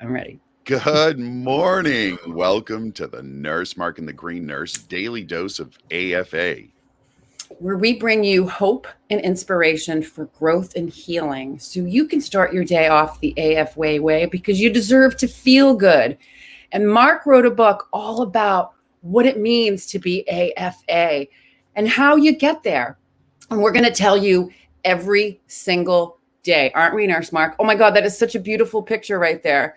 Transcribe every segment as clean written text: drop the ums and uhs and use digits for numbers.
I'm ready. Good morning. Welcome to the Nurse Mark and the Green Nurse Daily Dose of AFA. Where we bring you hope and inspiration for growth and healing so you can start your day off the AFA way because you deserve to feel good. And Mark wrote a book all about what it means to be AFA and how you get there. And we're going to tell you every single day. Aren't we, Nurse Mark? Oh my God, that is such a beautiful picture right there.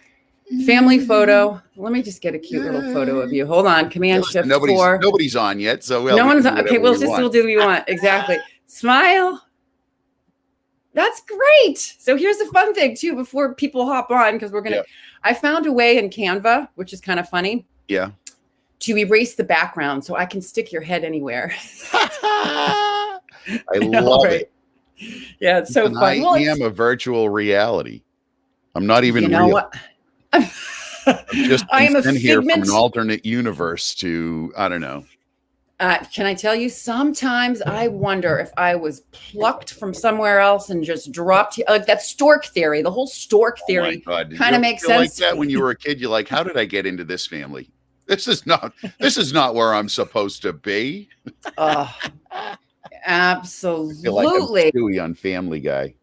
Family photo. Let me just get a cute little photo of you. Hold on. Command Shift 4. Nobody's on yet, so no one's on. Okay, we'll do what we want. Exactly. Smile. That's great. So here's the fun thing too. Before people hop on, because we're gonna. I found a way in Canva, which is kind of funny. Yeah. To erase the background, so I can stick your head anywhere. I love it. Yeah, it's so fun. I am a virtual reality. I'm not even real. What? I'm just I am a figment here from an alternate universe to, I don't know. Can I tell you, sometimes I wonder if I was plucked from somewhere else and just dropped here, like that stork theory, the whole stork theory kind of makes sense. Like that when you were a kid, you're like, how did I get into this family? This is not where I'm supposed to be. Absolutely. I feel like I'm Stewie on Family Guy.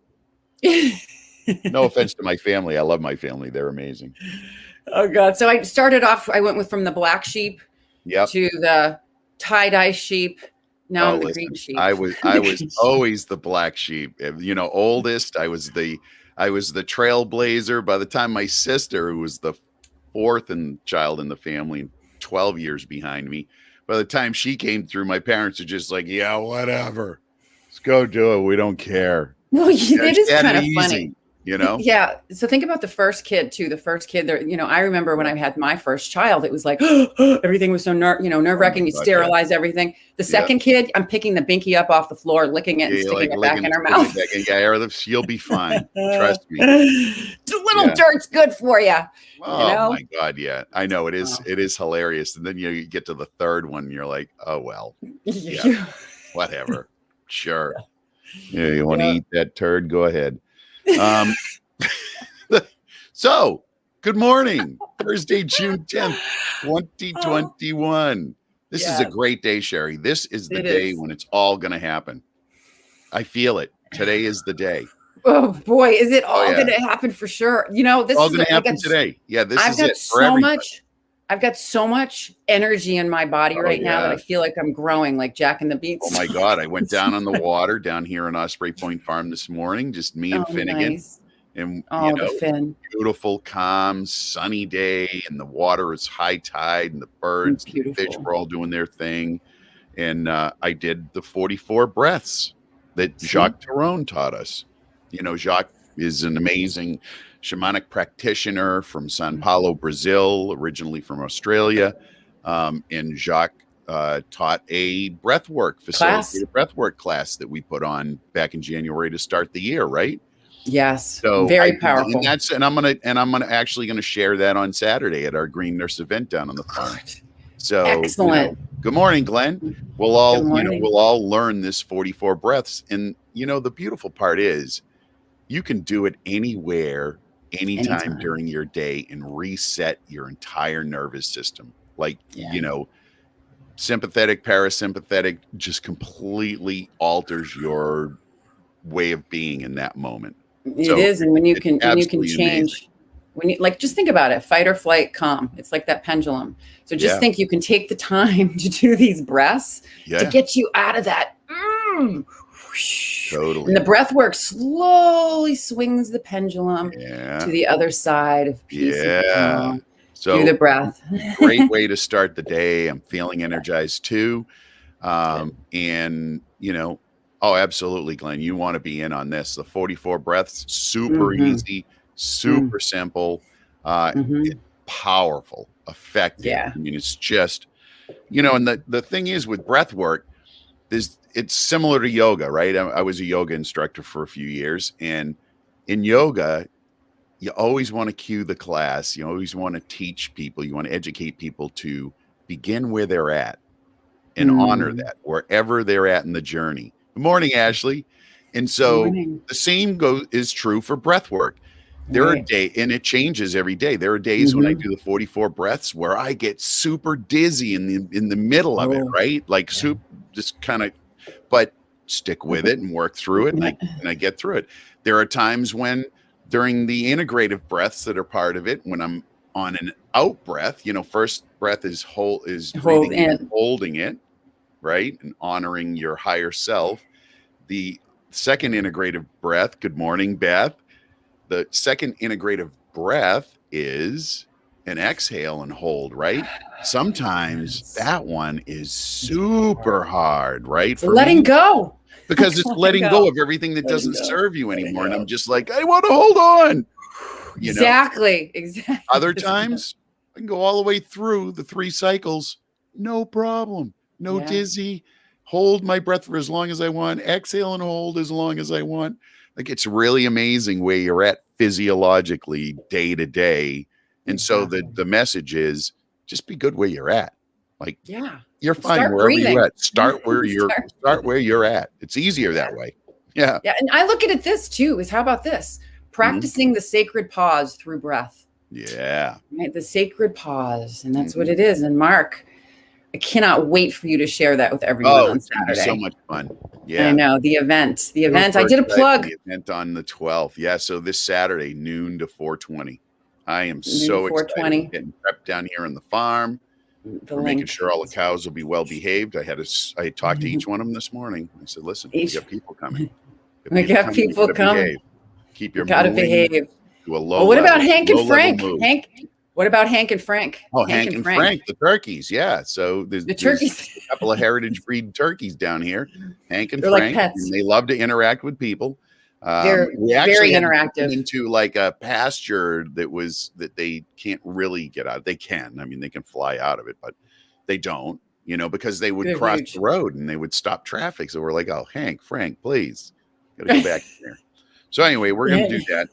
No offense to my family. I love my family. They're amazing. Oh God. So I started off, I went from the black sheep to the tie-dye sheep. Now I'm the green sheep. I was always the black sheep. Oldest. I was the trailblazer. By the time my sister, who was the fourth child in the family, 12 years behind me, by the time she came through, my parents are just like, yeah, whatever. Let's go do it. We don't care. Well, it is kind of funny. Yeah. So think about the first kid too. The first kid there, I remember when I had my first child, it was like, everything was so nerve-wracking. You sterilize everything. The second kid, I'm picking the binky up off the floor, licking it and sticking it back in her mouth. You'll be fine. Trust me. The little dirt's good for you. Oh my God. Yeah, I know it is. It is hilarious. And then you get to the third one and you're like, oh, well, yeah, whatever. Sure. Yeah. You want to eat that turd? Go ahead. So good morning, Thursday, June 10th, 2021. This is a great day, Sherry. This is the day when it's all going to happen. I feel it. Today is the day. Oh boy, is it all going to happen for sure? This is all going to happen today. Yeah, this is it for everybody. I've got so much energy in my body right now that I feel like I'm growing like Jack and the Beats. Oh my God. I went down on the water down here in Osprey Point Farm this morning, just me and Finnegan. Nice. And the Finn. Beautiful, calm, sunny day, and the water is high tide, and the birds, and the fish were all doing their thing. And I did the 44 breaths that Jacques Theron taught us. Jacques is an amazing shamanic practitioner from Sao Paulo, Brazil, originally from Australia. And Jacques taught a breathwork facilitated breathwork class that we put on back in January to start the year, right? Yes. So very powerful. And I'm gonna share that on Saturday at our Green Nurse event down on the farm. So excellent. Good morning, Glenn. We'll all learn this 44 breaths. And the beautiful part is you can do it anywhere, anytime during your day and reset your entire nervous system. Like, sympathetic, parasympathetic just completely alters your way of being in that moment. It is. And when you can change, amazing. When you just think about it, fight or flight, calm. It's like that pendulum. So just think you can take the time to do these breaths to get you out of that. Totally. And the breath work slowly swings the pendulum to the other side of peace. And so do the breath. Great way to start the day. I'm feeling energized too. Absolutely, Glenn. You want to be in on this. The 44 breaths, super easy, super simple, powerful, effective. Yeah. I mean, it's just, and the thing is with breath work, it's similar to yoga, right? I was a yoga instructor for a few years, and in yoga, you always want to cue the class. You always want to teach people. You want to educate people to begin where they're at and honor that wherever they're at in the journey. Good morning, Ashley. And so the same is true for breath work. There are days, and it changes every day. There are days when I do the 44 breaths where I get super dizzy in the middle of it, right? Like just kind of, but stick with it and work through it, and I get through it. There are times when during the integrative breaths that are part of it, when I'm on an out breath, first breath is breathing in, holding it, right? And honoring your higher self. The second integrative breath, good morning, Beth. The second integrative breath is an exhale and hold, right? Sometimes that one is super hard, right? For letting go. Because it's letting go of everything that doesn't serve you anymore. And I'm just like, I want to hold on. Exactly. Other times I can go all the way through the 3 cycles. No problem. No dizzy. Hold my breath for as long as I want. Exhale and hold as long as I want. Like, it's really amazing where you're at physiologically day to day. And so the message is just be good where you're at. Like, you're fine wherever you're at. Start where you're at. It's easier that way. Yeah. Yeah. And I look at it this too, is how about this? Practicing the sacred pause through breath. Yeah. Right? The sacred pause. And that's what it is. And Mark, I cannot wait for you to share that with everyone on Saturday. It's so much fun. Yeah. I know. The event. I did a plug. The event on the 12th. Yeah. So this Saturday, noon to 4:20. I am so excited. Getting prepped down here on the farm. We're making sure all the cows will be well behaved. I talked to each one of them this morning. I said, listen, we got people coming. We got people coming. Keep your gotta behave. To a low what about Hank and Frank? What about Hank and Frank? Oh, Hank and Frank, the turkeys. Yeah. So there's turkeys. A couple of heritage breed turkeys down here. Hank and They're Frank. Like pets. And they love to interact with people. They're very interactive. Into like a pasture that they can't really get out. They can. I mean, they can fly out of it, but they don't, because they would cross the road and they would stop traffic. So we're like, oh, Hank, Frank, please. Gotta go back in there. So anyway, we're going to do that.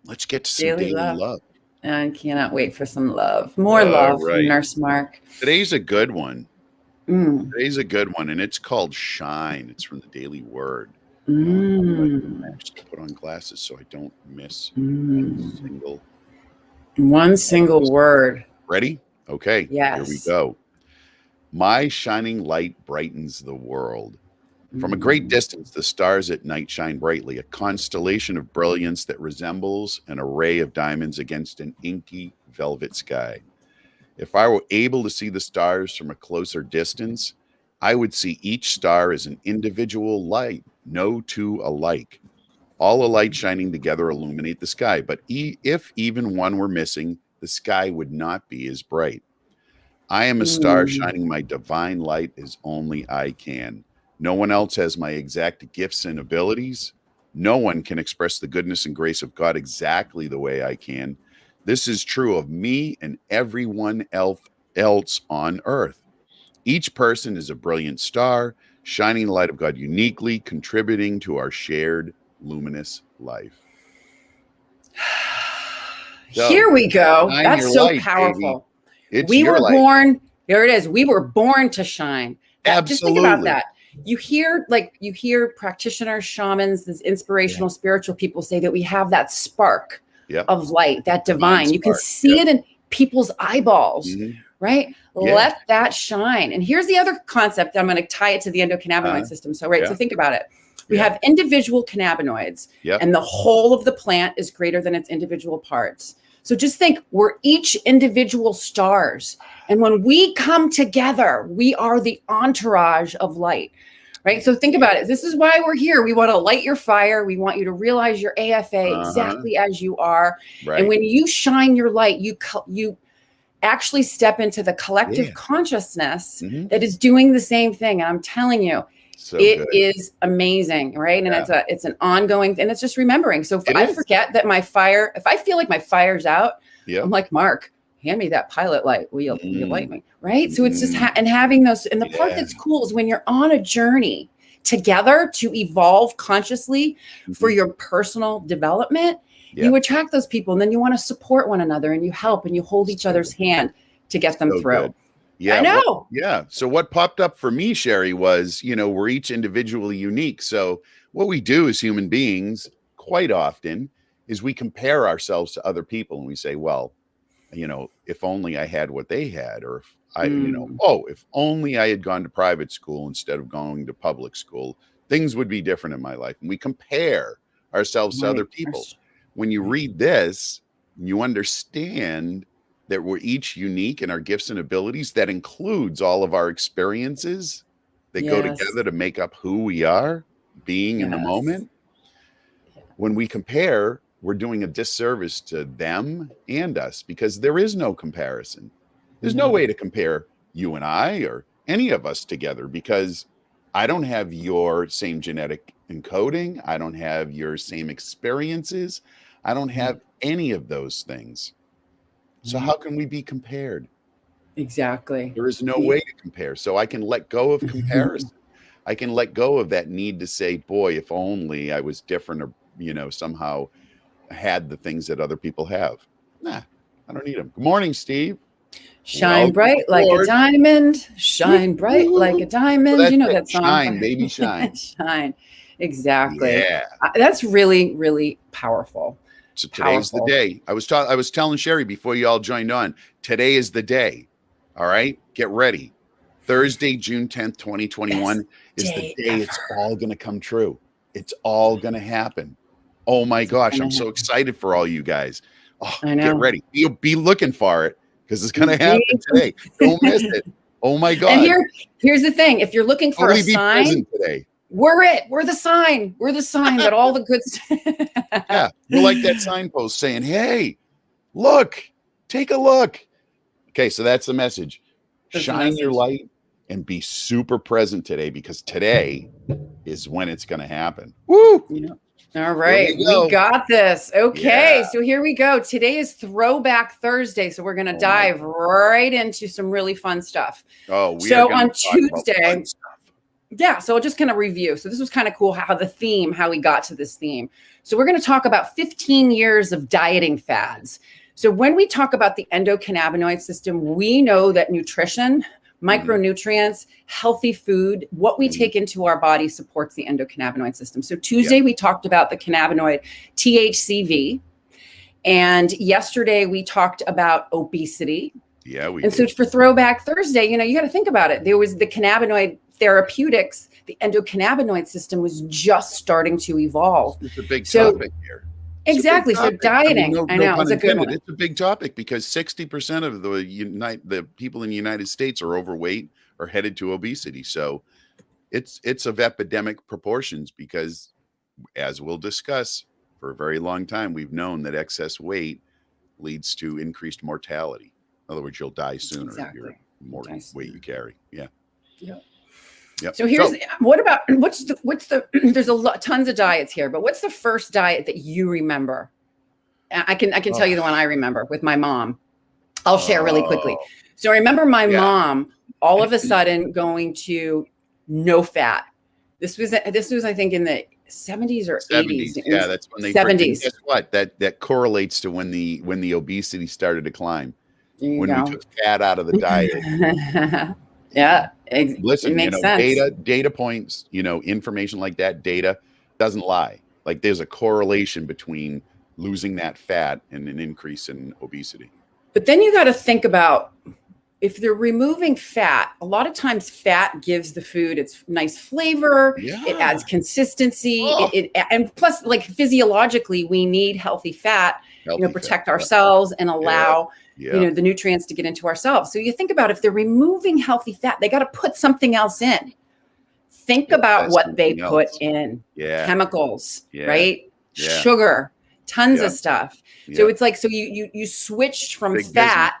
Let's get to some daily love. I cannot wait for some love. More love from Nurse Mark. Today's a good one. Today's a good one, and it's called Shine. It's from the Daily Word. I just put on glasses so I don't miss one single word. Ready? Okay. Yes. Here we go. My shining light brightens the world. From a great distance, the stars at night shine brightly, a constellation of brilliance that resembles an array of diamonds against an inky velvet sky. If I were able to see the stars from a closer distance, I would see each star as an individual light, no two alike. All the lights shining together illuminate the sky, but if even one were missing, the sky would not be as bright. I am a star shining my divine light as only I can. No one else has my exact gifts and abilities. No one can express the goodness and grace of God exactly the way I can. This is true of me and everyone else on earth. Each person is a brilliant star, shining the light of God uniquely, contributing to our shared luminous life. So, here we go. That's so light, powerful. We were born. There it is. We were born to shine. Absolutely. Just think about that. You hear practitioners, shamans, these inspirational spiritual people say that we have that spark of light, that divine. You can see it in people's eyeballs, right? Let that shine. And here's the other concept. I'm going to tie it to the endocannabinoid system. So, so think about it. We have individual cannabinoids, and the whole of the plant is greater than its individual parts. So just think, we're each individual stars. And when we come together, we are the entourage of light, right? So think about it. This is why we're here. We want to light your fire. We want you to realize your AFA exactly as you are. Right. And when you shine your light, you actually step into the collective consciousness that is doing the same thing. And I'm telling you, it is amazing, right? And it's an ongoing, and it's just remembering. So if I forget that if I feel like my fire's out, I'm like, Mark, hand me that pilot light. Will you light me? Right? So it's just and having those. And the part that's cool is when you're on a journey together to evolve consciously for your personal development, you attract those people, and then you want to support one another, and you help, and you hold each other's hand to get them through. Good. Yeah, I know. So what popped up for me, Sherry, was, we're each individually unique. So what we do as human beings, quite often is we compare ourselves to other people and we say, well, if only I had what they had, or if if only I had gone to private school instead of going to public school, things would be different in my life. And we compare ourselves to other people. When you read this, you understand that we're each unique in our gifts and abilities. That includes all of our experiences that go together to make up who we are, being in the moment. When we compare, we're doing a disservice to them and us, because there is no comparison. There's no way to compare you and I or any of us together, because I don't have your same genetic encoding. I don't have your same experiences. I don't have any of those things. So how can we be compared? Exactly. There is no way to compare. So I can let go of comparison. I can let go of that need to say, boy, if only I was different, or, somehow had the things that other people have. Nah, I don't need them. Good morning, Steve. Shine bright like a diamond. Shine bright like a diamond. Well, You know that song. Shine, baby, shine. Shine. Exactly. Yeah. That's really, really powerful. So today's the day. I was telling Sherry before you all joined on, today is the day. All right, get ready. Thursday, June 10th, 2021 is the day it's all going to come true. It's all going to happen. Oh my gosh, I'm so excited for all you guys. Oh, I know. Get ready. You'll be looking for it, because it's going to happen today. Don't miss it. Oh my God. And here's the thing. If you're looking for a sign today, we're it. We're the sign. We're the sign that all the good Yeah. We're like that signpost saying, hey, look, take a look. Okay, so that's the message. Shine your light and be super present today, because today is when it's going to happen. Woo! All right, we got this. Okay, so here we go. Today is Throwback Thursday, so we're going to dive right into some really fun stuff. Oh, so on Tuesday, so I'll just kind of review. So this was kind of cool how we got to this theme. So we're going to talk about 15 years of dieting fads. So when we talk about the endocannabinoid system, we know that nutrition, micronutrients, healthy food, what we take into our body supports the endocannabinoid system. So Tuesday, we talked about the cannabinoid THCV. And yesterday, we talked about obesity. Yeah, we did. So for Throwback Thursday, you got to think about it. There was the cannabinoid therapeutics. The endocannabinoid system was just starting to evolve. It's a big topic here. Exactly. So dieting, I know, it's a good one. It's a big topic, because 60% of the people in the United States are overweight or headed to obesity. So it's of epidemic proportions, because, as we'll discuss, for a very long time, we've known that excess weight leads to increased mortality. In other words, you'll die sooner if you're more weight you carry. Yeah. Yep. So there's tons of diets here, but what's the first diet that you remember? I can tell you the one I remember with my mom. I'll share really quickly. So I remember my mom all of a sudden going to no fat. This was I think in the 70s or 80s. Yeah, that's when they 70s. Guess what? That correlates to when the obesity started to climb. When we took fat out of the diet. Yeah. Listen, it makes sense. Data points, information like that, data doesn't lie. Like, there's a correlation between losing that fat and an increase in obesity. But then you got to think about, if they're removing fat, a lot of times fat gives the food its nice flavor. Yeah. It adds consistency. And plus, like, physiologically, we need healthy fat, protect ourselves and allow the nutrients to get into ourselves. So you think about, if they're removing healthy fat, they got to put something else in. Think about what they put in. Chemicals, right? Sugar, tons of stuff. So it's like, so you switched from fat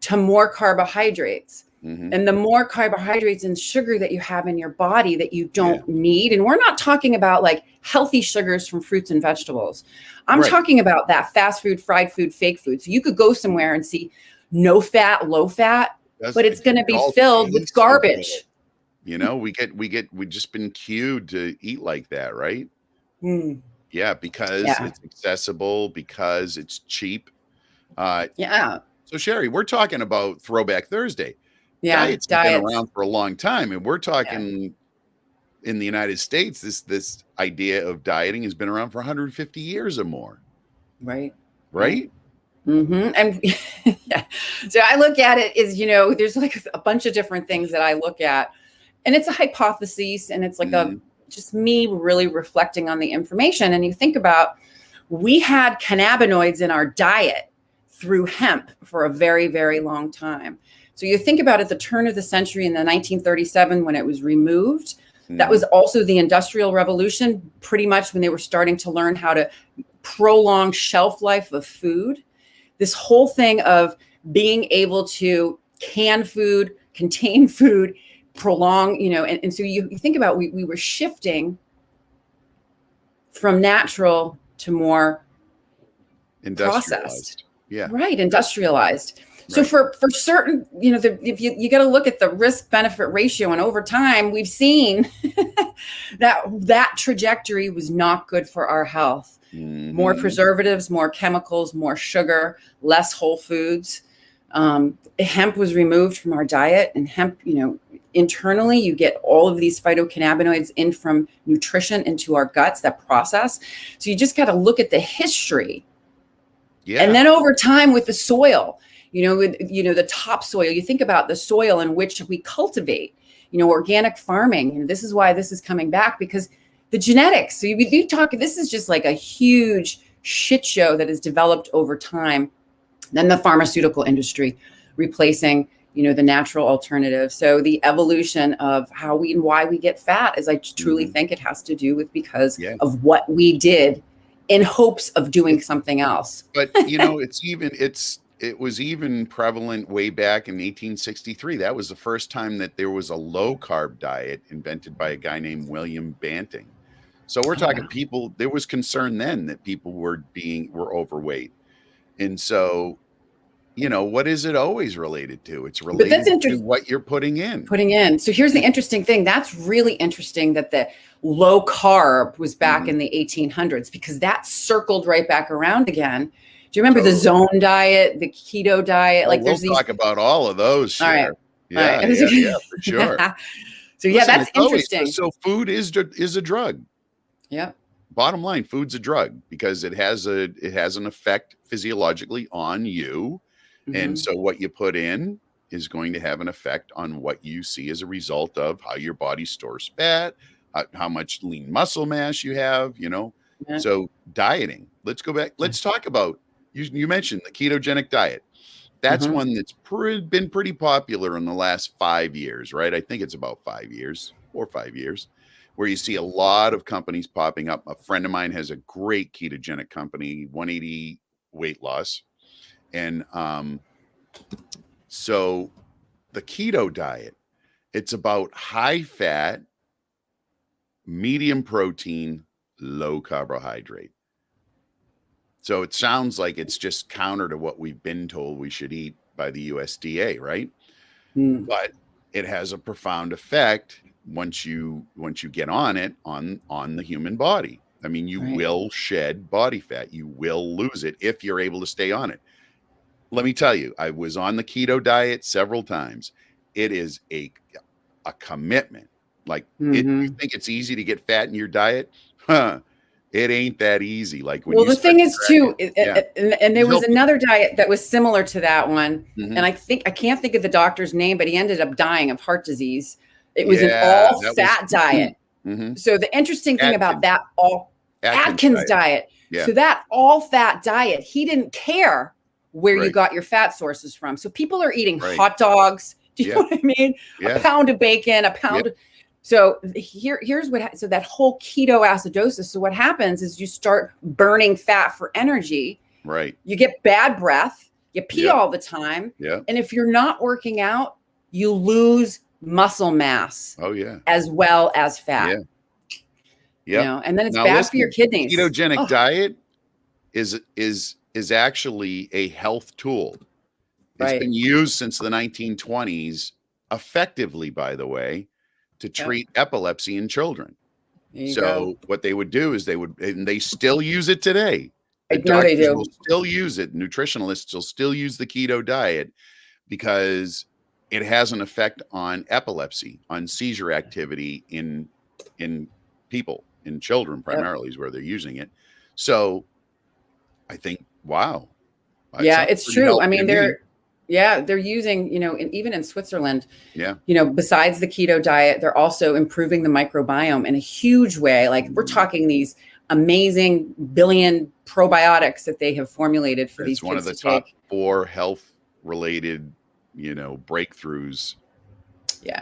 to more carbohydrates. And the more carbohydrates and sugar that you have in your body that you don't need. And we're not talking about like healthy sugars from fruits and vegetables. I'm talking about that fast food, fried food, fake food. So you could go somewhere and see no fat, low fat, but it's going to be filled with garbage. We've just been cued to eat like that, right? Yeah, because it's accessible, because it's cheap. So Sherry, we're talking about Throwback Thursday. Diets have been around for a long time, and we're talking in the United States, this idea of dieting has been around for 150 years or more. Right. Right. Mm-hmm. And yeah. So I look at it as, there's like a bunch of different things that I look at, and it's a hypothesis, and it's like just me really reflecting on the information. And you think about, we had cannabinoids in our diet through hemp for a very, very long time. So you think about at the turn of the century in the 1937, when it was removed, that was also the Industrial Revolution, pretty much when they were starting to learn how to prolong shelf life of food. This whole thing of being able to can food, contain food, prolong, and so you think about, we were shifting from natural to more processed. Yeah. Right. Industrialized. So for certain, if you got to look at the risk benefit ratio, and over time we've seen that trajectory was not good for our health. More preservatives, more chemicals, more sugar, less whole foods. Hemp was removed from our diet, and hemp, internally you get all of these phytocannabinoids in from nutrition into our guts, that process. So you just got to look at the history. Yeah. And then over time with the soil, the topsoil, you think about the soil in which we cultivate, organic farming. And this is why this is coming back, because the genetics. So you talk, this is just like a huge shit show that has developed over time. Then the pharmaceutical industry replacing, the natural alternative. So the evolution of how we and why we get fat is, I truly think it has to do with because of what we did in hopes of doing something else. But it was even prevalent way back in 1863. That was the first time that there was a low carb diet invented by a guy named William Banting. So we're talking people, there was concern then that people were overweight. And so, what is it always related to? It's related to what you're putting in. So here's the interesting thing. That's really interesting that the low carb was back in the 1800s, because that circled right back around again. Do you remember the zone diet, the keto diet? We'll talk about all of those. All right. Yeah, for sure. So that's interesting. So food is a drug. Yeah. Bottom line, food's a drug because it has an effect physiologically on you. And so what you put in is going to have an effect on what you see as a result of how your body stores fat, how much lean muscle mass you have, So dieting, let's go back. Let's talk about, you mentioned the ketogenic diet. That's one that's been pretty popular in the last 5 years, right? I think it's about 5 years, 4 or 5 years, where you see a lot of companies popping up. A friend of mine has a great ketogenic company, 180 weight loss. And so the keto diet, it's about high fat, medium protein, low carbohydrate. So it sounds like it's just counter to what we've been told we should eat by the USDA, right? But it has a profound effect once you get on it on the human body. I mean, you will shed body fat. You will lose it if you're able to stay on it. Let me tell you, I was on the keto diet several times. It is a commitment. Like, you think it's easy to get fat in your diet? It ain't that easy. Like, when the thing is too, and there was another diet that was similar to that one, and I can't think of the doctor's name, but he ended up dying of heart disease. It was an all fat diet. So the interesting thing about that Atkins diet. So that all fat diet, he didn't care where you got your fat sources from. So people are eating hot dogs. Do you know what I mean? A pound of bacon, a pound of, so here's what, so that whole ketoacidosis. So what happens is you start burning fat for energy. Right. You get bad breath. You pee all the time. Yeah. And if you're not working out, you lose muscle mass. Oh yeah. As well as fat. Yeah. And then it's bad for your kidneys. Ketogenic diet is actually a health tool. It's been used since the 1920s, effectively, by the way, to treat epilepsy in children. So what they would do is and they still use it today. They do. Will still use it. Nutritionalists will still use the keto diet because it has an effect on epilepsy, on seizure activity in in people, in children primarily is where they're using it. So I think, wow. Yeah, it's true. I mean, they're using, even in Switzerland, yeah, besides the keto diet, they're also improving the microbiome in a huge way. Like we're talking these amazing billion probiotics that they have formulated for these kids to take. It's one of the top 4 health related, breakthroughs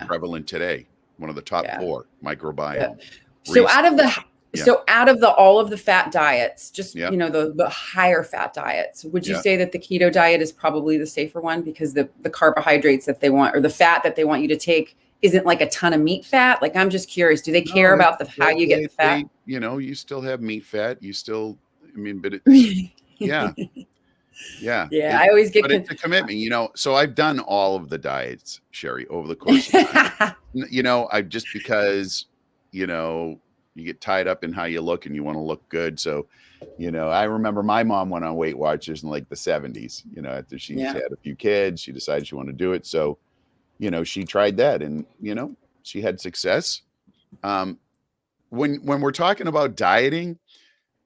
prevalent today. One of the top 4 microbiome. So out of all of the fat diets, just the higher fat diets, would you say that the keto diet is probably the safer one because the carbohydrates that they want, or the fat that they want you to take, isn't like a ton of meat fat? Like, I'm just curious, do they care about how you get the fat? You still have meat fat. You still, but it, yeah. I always get, but it's a commitment, so I've done all of the diets, Sherry, over the course of time. I just because, you get tied up in how you look and you want to look good. So, I remember my mom went on Weight Watchers in like the 70s, after she had a few kids, she decided she wanted to do it. So, she tried that and, she had success. When we're talking about dieting,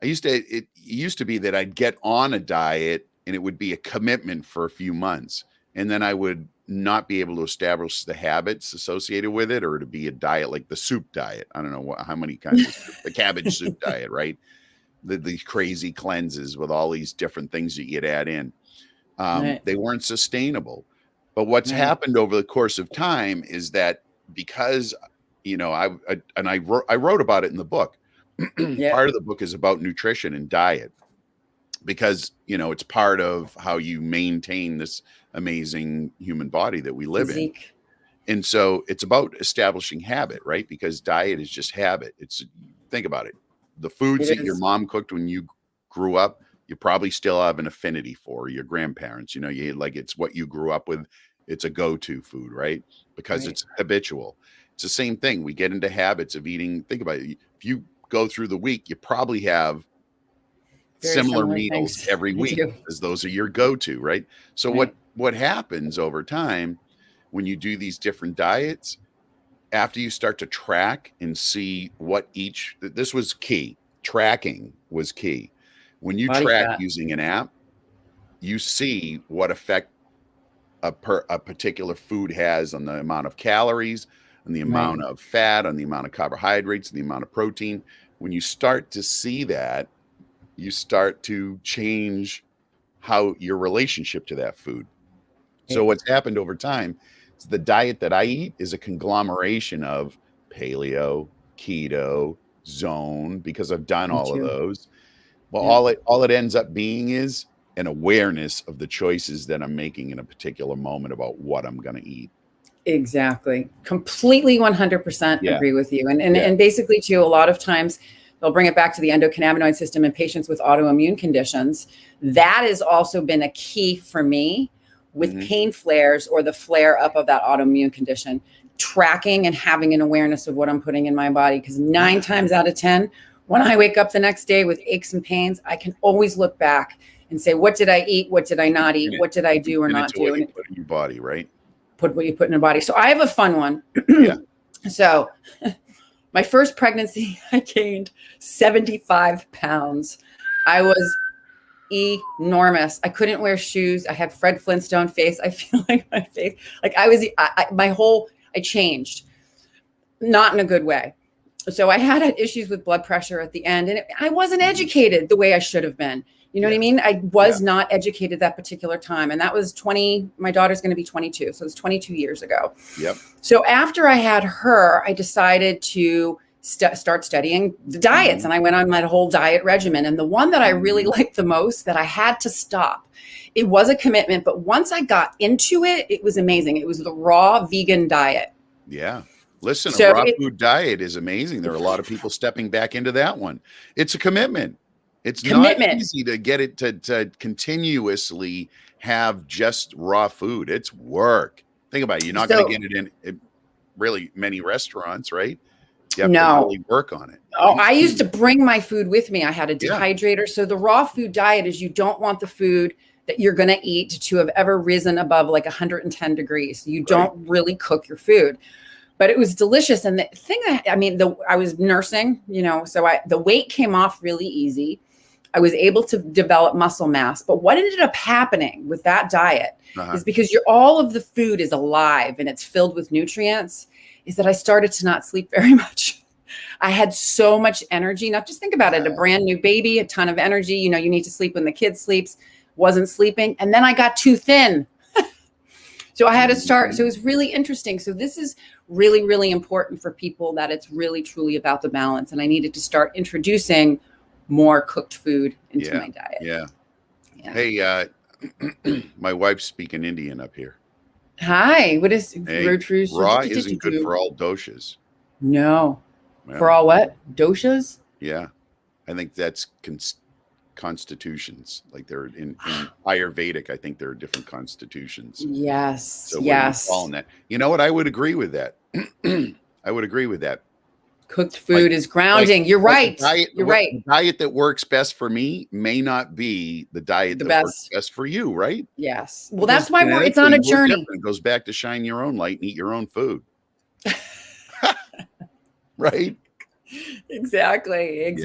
it used to be that I'd get on a diet and it would be a commitment for a few months. And then I would not be able to establish the habits associated with it, or to be a diet like the soup diet. I don't know how many kinds of soup, the cabbage soup diet, right? These crazy cleanses with all these different things that you'd add in. They weren't sustainable. But what's happened over the course of time is that because, I wrote about it in the book. Part of the book is about nutrition and diet, because, it's part of how you maintain this amazing human body that we live in. And so it's about establishing habit, right? Because diet is just habit. Think about it. The foods that your mom cooked when you grew up, you probably still have an affinity for. Your grandparents, it's what you grew up with. It's a go-to food, right? Because it's habitual. It's the same thing. We get into habits of eating. Think about it. If you go through the week, you probably have similar meals every week, because those are your go-to, right? So what happens over time when you do these different diets, after you start to track and see this was key. Tracking was key. When you track using an app, you see what effect a particular food has on the amount of calories, on the amount of fat, on the amount of carbohydrates, and the amount of protein. When you start to see that, you start to change how your relationship to that food. So what's happened over time is the diet that I eat is a conglomeration of paleo, keto, zone, because I've done all of those. Well, all it ends up being is an awareness of the choices that I'm making in a particular moment about what I'm going to eat. Exactly. Completely 100% agree with you. And basically too, a lot of times they'll bring it back to the endocannabinoid system in patients with autoimmune conditions. That has also been a key for me with pain flares or the flare up of that autoimmune condition, tracking and having an awareness of what I'm putting in my body. Because 9 times out of 10, when I wake up the next day with aches and pains, I can always look back and say, what did I eat? What did I not eat? What did I do or not do? What you put in your body, right? Put what you put in your body. So I have a fun one. So my first pregnancy, I gained 75 pounds. I was enormous. I couldn't wear shoes. I had Fred Flintstone face. I feel like my face, like I changed, not in a good way. So I had issues with blood pressure at the end, and I wasn't educated the way I should have been. You know what I mean? I was not educated that particular time. And that was my daughter's going to be 22. So it was 22 years ago. Yep. So after I had her, I decided to start studying the diets. And I went on that whole diet regimen. And the one that I really liked the most, that I had to stop, it was a commitment. But once I got into it, it was amazing. It was the raw vegan diet. Yeah. Listen, a raw food diet is amazing. There are a lot of people stepping back into that one. It's a commitment. It's not easy to get it to continuously have just raw food. It's work. Think about it. You're not going to get it in really many restaurants, right? You have to really work on it. Oh, I used to bring my food with me. I had a dehydrator. So the raw food diet is you don't want the food that you're going to eat to have ever risen above like 110 degrees. You don't really cook your food. but it was delicious. And the thing that, I mean, I was nursing, so the weight came off really easy. I was able to develop muscle mass. But what ended up happening with that diet is because all of the food is alive and it's filled with nutrients, is that I started to not sleep very much. I had so much energy. Now just think about it, a brand new baby, a ton of energy. You need to sleep when the kid sleeps, wasn't sleeping. And then I got too thin. So I had to start. So it was really interesting. So this is really, really important for people, that it's really, truly about the balance. And I needed to start introducing more cooked food into my diet. Yeah. Hey, my wife's speaking Indian up here. Hi. What is raw isn't good for all doshas. No. Yeah. For all what? Doshas? Yeah. I think that's constitutions. Like they're in Ayurvedic, I think there are different constitutions. Yes. So yes. Calling that. You know what? I would agree with that. I would agree with that. Cooked food is grounding. You're right. You're right. The diet that works best for me may not be the diet that works best for you, right? Yes. Well, that's why it's on a journey. It goes back to shine your own light and eat your own food. Right? Exactly.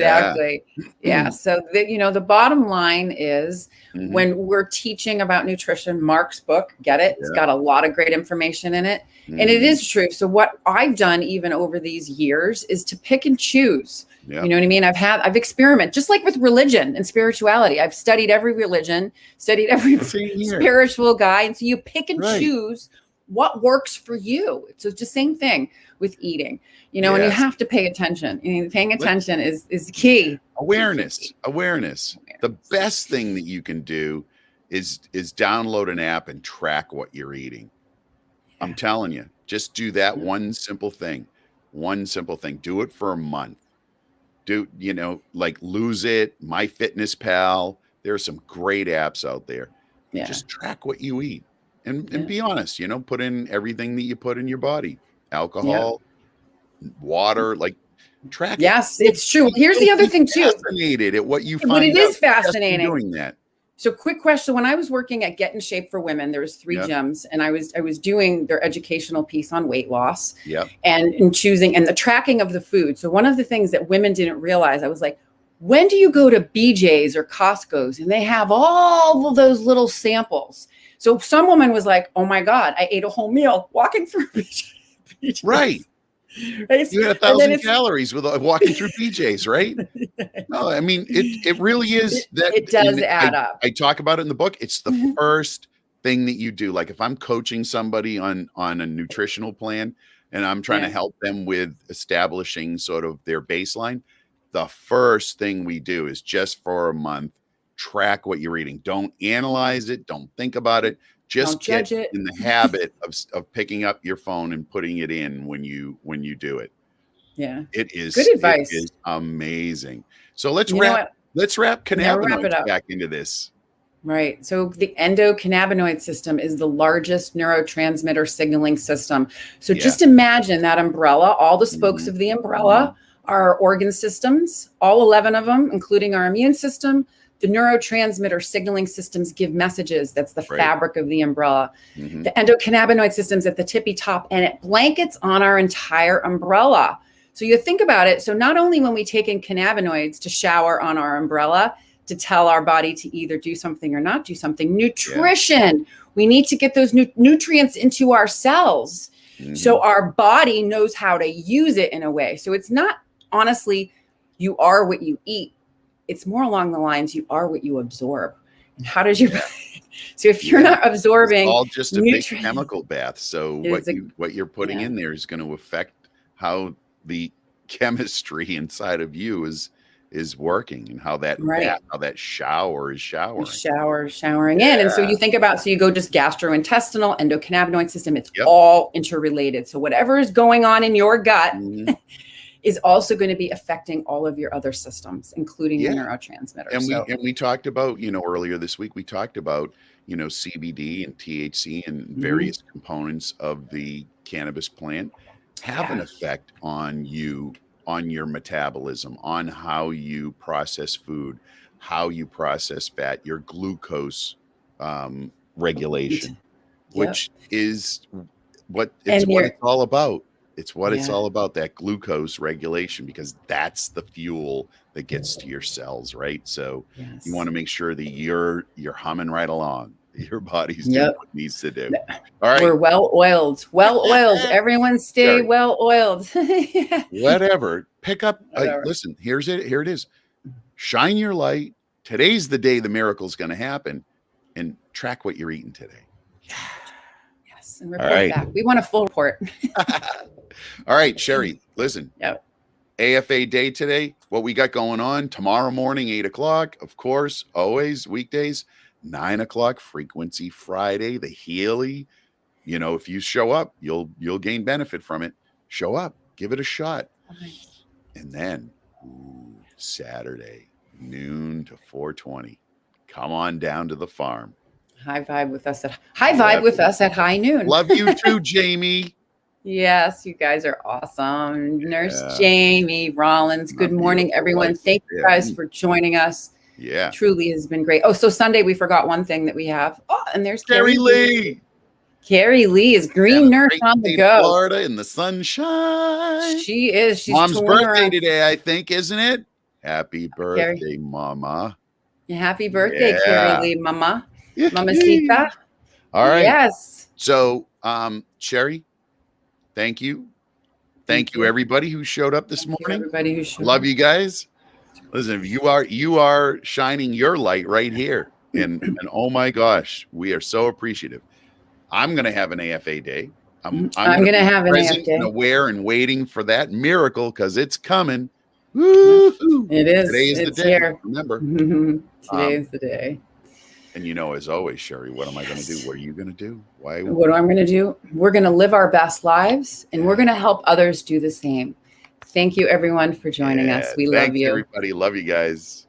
Yeah. So the bottom line is when we're teaching about nutrition, Mark's book, get it? It's got a lot of great information in it. And it is true. So what I've done even over these years is to pick and choose. You know what I mean? I've experimented, just like with religion and spirituality. I've studied every religion, studied every spiritual guy. And so you pick and choose what works for you. So it's the same thing with eating, and you have to pay attention. Paying attention is key. Awareness. The best thing that you can do is download an app and track what you're eating. I'm telling you, just do that one simple thing. Do it for a month. Like Lose It, MyFitnessPal. There are some great apps out there. Just track what you eat and be honest, put in everything that you put in your body. Alcohol, water, like track. Yes, it's true. Here's the other thing too. Fascinated at what you find. But it is fascinating doing that. So quick question. When I was working at Get in Shape for Women, there was 3 gyms, and I was doing their educational piece on weight loss and choosing and the tracking of the food. So one of the things that women didn't realize, I was like, when do you go to BJ's or Costco's and they have all of those little samples? So some woman was like, oh my God, I ate a whole meal walking through BJ's. Right. You had 1,000 calories with walking through BJ's, right? No, I mean, it really is that. It does add up. I talk about it in the book. It's the first thing that you do. Like if I'm coaching somebody on a nutritional plan and I'm trying to help them with establishing sort of their baseline, the first thing we do is just for a month, track what you're eating. Don't analyze it. Don't think about it. Just get in the habit of picking up your phone and putting it in when you do it. Yeah. It is good advice. It is amazing. So let's wrap cannabinoids back into this. Right. So the endocannabinoid system is the largest neurotransmitter signaling system. So just imagine that umbrella, all the spokes of the umbrella are organ systems, all 11 of them, including our immune system. The neurotransmitter signaling systems give messages. That's the fabric of the umbrella. The endocannabinoid system's at the tippy top, and it blankets on our entire umbrella. So you think about it. So not only when we take in cannabinoids to shower on our umbrella to tell our body to either do something or not do something, nutrition, we need to get those nutrients into our cells. So our body knows how to use it in a way. So it's not, honestly, you are what you eat. It's more along the lines, you are what you absorb. And how does your so if you're not absorbing, it's all just a big chemical bath. So what you're putting in there is going to affect how the chemistry inside of you is working and how that bath, how that shower is showering. Showering in. And so you think about, so you go just gastrointestinal, endocannabinoid system, it's all interrelated. So whatever is going on in your gut is also going to be affecting all of your other systems, including your neurotransmitters. And we talked about, earlier this week, we talked about, CBD and THC and various components of the cannabis plant have an effect on you, on your metabolism, on how you process food, how you process fat, your glucose regulation, which is what it's all about. It's what it's all about, that glucose regulation, because that's the fuel that gets to your cells, right? So you want to make sure that you're humming right along. Your body's doing what it needs to do. All right. We're well oiled. Everyone stay well oiled. Whatever. Pick up. Listen, here it is. Shine your light. Today's the day the miracle's going to happen, and track what you're eating today. Yes. And report back. We want a full report. All right, Sherry, listen. AFA day today. What we got going on tomorrow morning, 8 o'clock, of course, always weekdays, 9 o'clock, Frequency Friday, the Healy. You know, if you show up, you'll gain benefit from it. Show up, give it a shot. And then Saturday, noon to 4:20. Come on down to the farm. High vibe with us at high noon. Love you too, Jamie. Yes, you guys are awesome. Nurse Jamie Rollins. Good morning, everyone. Thank you guys for joining us. Yeah. Truly has been great. Oh, so Sunday we forgot one thing that we have. Oh, and there's Carrie Lee. Carrie Lee is green nurse on the go. Florida in the sunshine. She is. She's Mom's birthday today, I think, isn't it? Happy birthday, Mama. Happy birthday, Carrie Lee, Mama. Mamacita. All right. Yes. So, Sherry, thank you. Thank you, everybody who showed up this morning. Everybody who showed up. Love you guys. Listen, you are shining your light right here. And oh my gosh, we are so appreciative. I'm going to have an AFA day. I'm going to have an AFA day. Aware and waiting for that miracle, because it's coming. Woo-hoo. It is. Today is the day. Here. Remember. Today is the day. And you know, as always, Sherry, what am I going to do? What are you going to do? What I'm going to do? We're going to live our best lives, and we're going to help others do the same. Thank you, everyone, for joining us. We love you. Everybody. Love you guys.